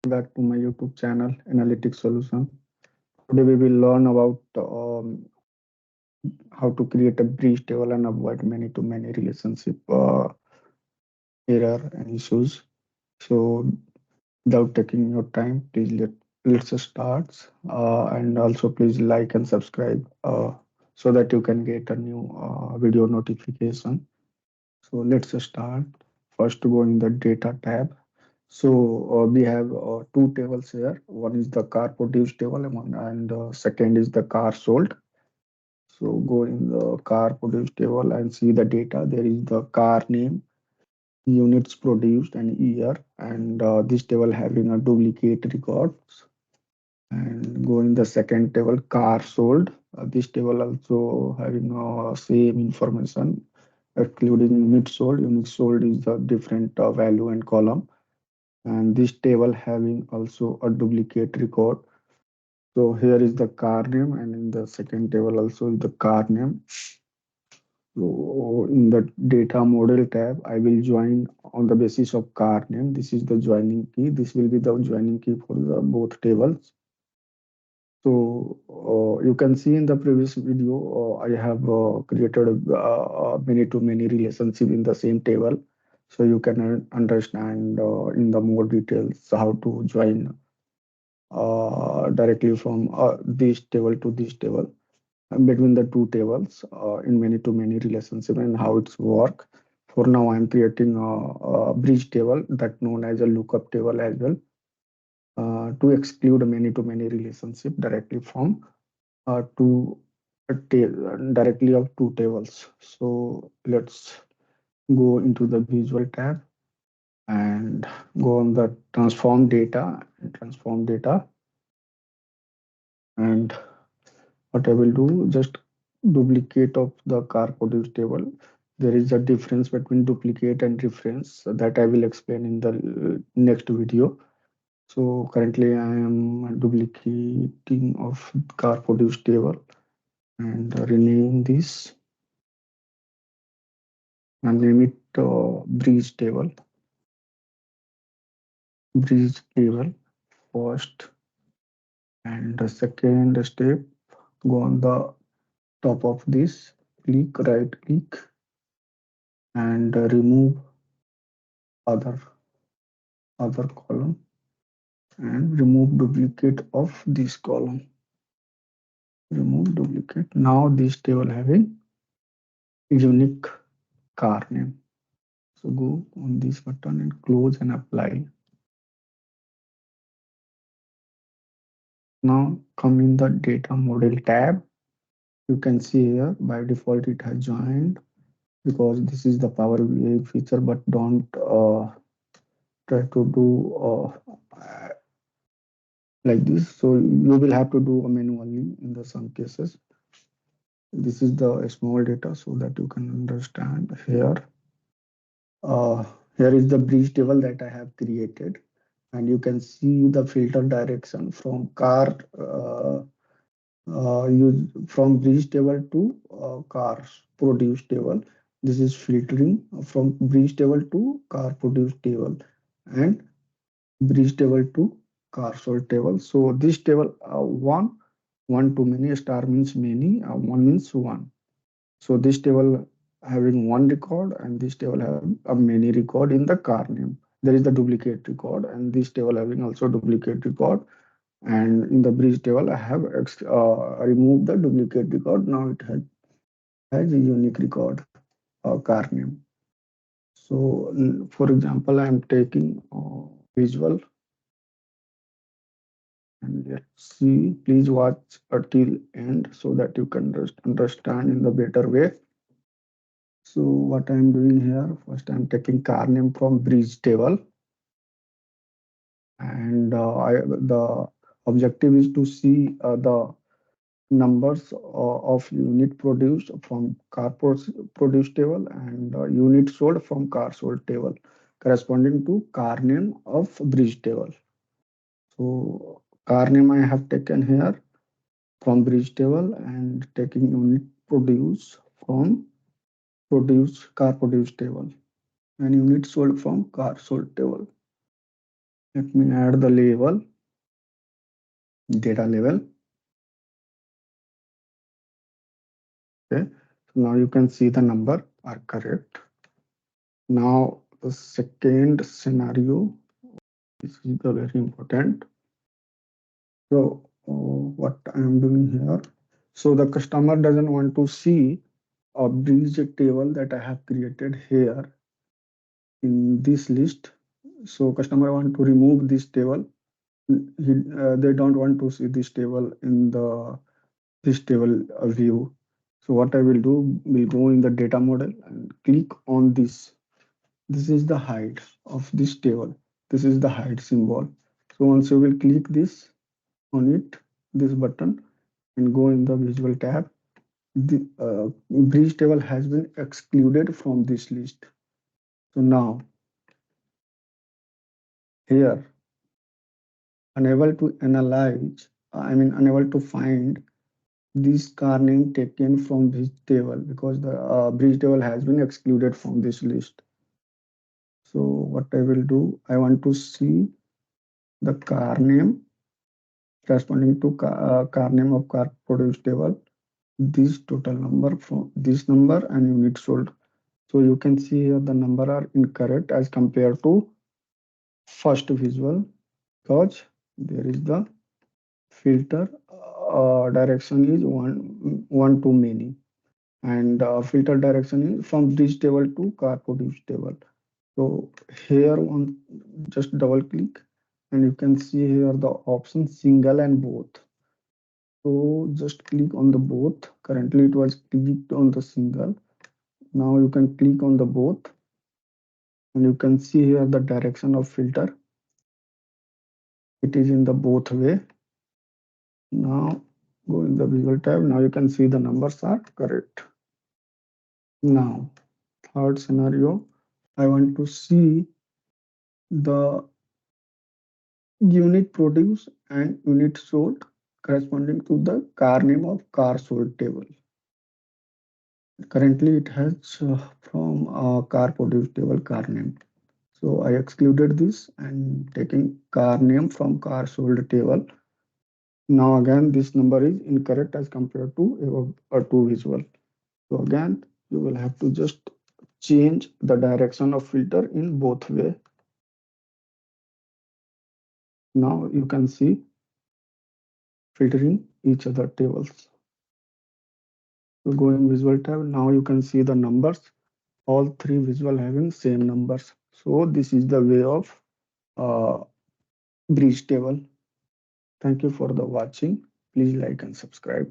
back to my YouTube channel, Analytics Solution. Today we will learn about how to create a breach table and avoid many-to-many relationship error and issues. So without taking your time, please let's start. And also please like and subscribe so that you can get a new video notification. So let's start. First, go in the data tab. So we have two tables here. One is the car produced table and second is the car sold. So go in the car produced table and see the data. There is the car name, units produced and year, and this table having a duplicate records. And go in the second table, car sold. This table also having same information, excluding unit sold. Unit sold is the different value and column, and this table having also a duplicate record. So here is the car name, and in the second table also is the car name. So in the data model tab, I will join on the basis of car name. This is the joining key. This will be the joining key for the both tables. So you can see in the previous video, I have created many-to-many relationship in the same table. So you can understand in the more details how to join directly from this table to this table between the two tables in many-to-many relationship and how it's work. For now, I'm creating a bridge table that known as a lookup table as well to exclude many-to-many relationship directly from two directly of two tables. So let's go into the visual tab and go on the transform data, and what I will do, just duplicate of the car produce table. There is a difference between duplicate and reference that I will explain in the next video. So currently I am duplicating of car produce table and rename this and name it breeze table first, and the second step, go on the top of this, right click and remove other column and remove duplicate of this column. Remove duplicate. Now this table having unique car name. So go on this button and close and apply. Now come in the data model tab. You can see here by default it has joined because this is the Power BI feature, but don't try to do like this. So you will have to do manually in the some cases. This is the small data so that you can understand here. Uh, Here is the bridge table that I have created, and you can see the filter direction from car use from bridge table to cars produce table. This is filtering from bridge table to car produce table and bridge table to car sold table. So this table one to many, star means many, one means one. So this table having one record and this table have a many record in the car name. There is the duplicate record, and this table having also duplicate record. And in the bridge table, I have removed the duplicate record. Now it has a unique record, car name. So for example, I am taking visual, and let's see. Please watch until end so that you can understand in the better way. So what I'm doing here, first I'm taking car name from bridge table, and the objective is to see the numbers of unit produced from car produced table and unit sold from car sold table corresponding to car name of bridge table. So car name I have taken here from bridge table and taking unit produce from produce car produced table and unit sold from car sold table. Let me add the label, data level. Okay, so now you can see the number are correct. Now the second scenario, this is the very important. So what I am doing here, so the customer doesn't want to see a bridge table that I have created here in this list. So customer want to remove this table. They don't want to see this table in the this table view. So what I will do, will go in the data model and click on this. This is the hide of this table. This is the hide symbol. So once you will click this on it, this button, and go in the visual tab, the bridge table has been excluded from this list. So now here, unable to analyze, unable to find this car name taken from this table because the bridge table has been excluded from this list. So what I will do, I want to see the car name corresponding to car name of car produced table, this total number from this number and unit sold. So you can see here the number are incorrect as compared to first visual because there is the filter direction is one to many, and filter direction is from this table to car produced table. So here on just double click and you can see here the option single and both. So just click on the both. Currently it was clicked on the single. Now you can click on the both and you can see here the direction of filter. It is in the both way. Now go in the visual tab. Now you can see the numbers are correct. Now third scenario, I want to see the unit produced and unit sold corresponding to the car name of car sold table. Currently it has from car produced table car name. So I excluded this and taking car name from car sold table. Now again this number is incorrect as compared to a two visual. So again you will have to just change the direction of filter in both way. Now you can see filtering each other tables. So go in visual tab. Now you can see the numbers. All three visual having same numbers. So this is the way of uh, bridge table. Thank you for the watching. Please like and subscribe.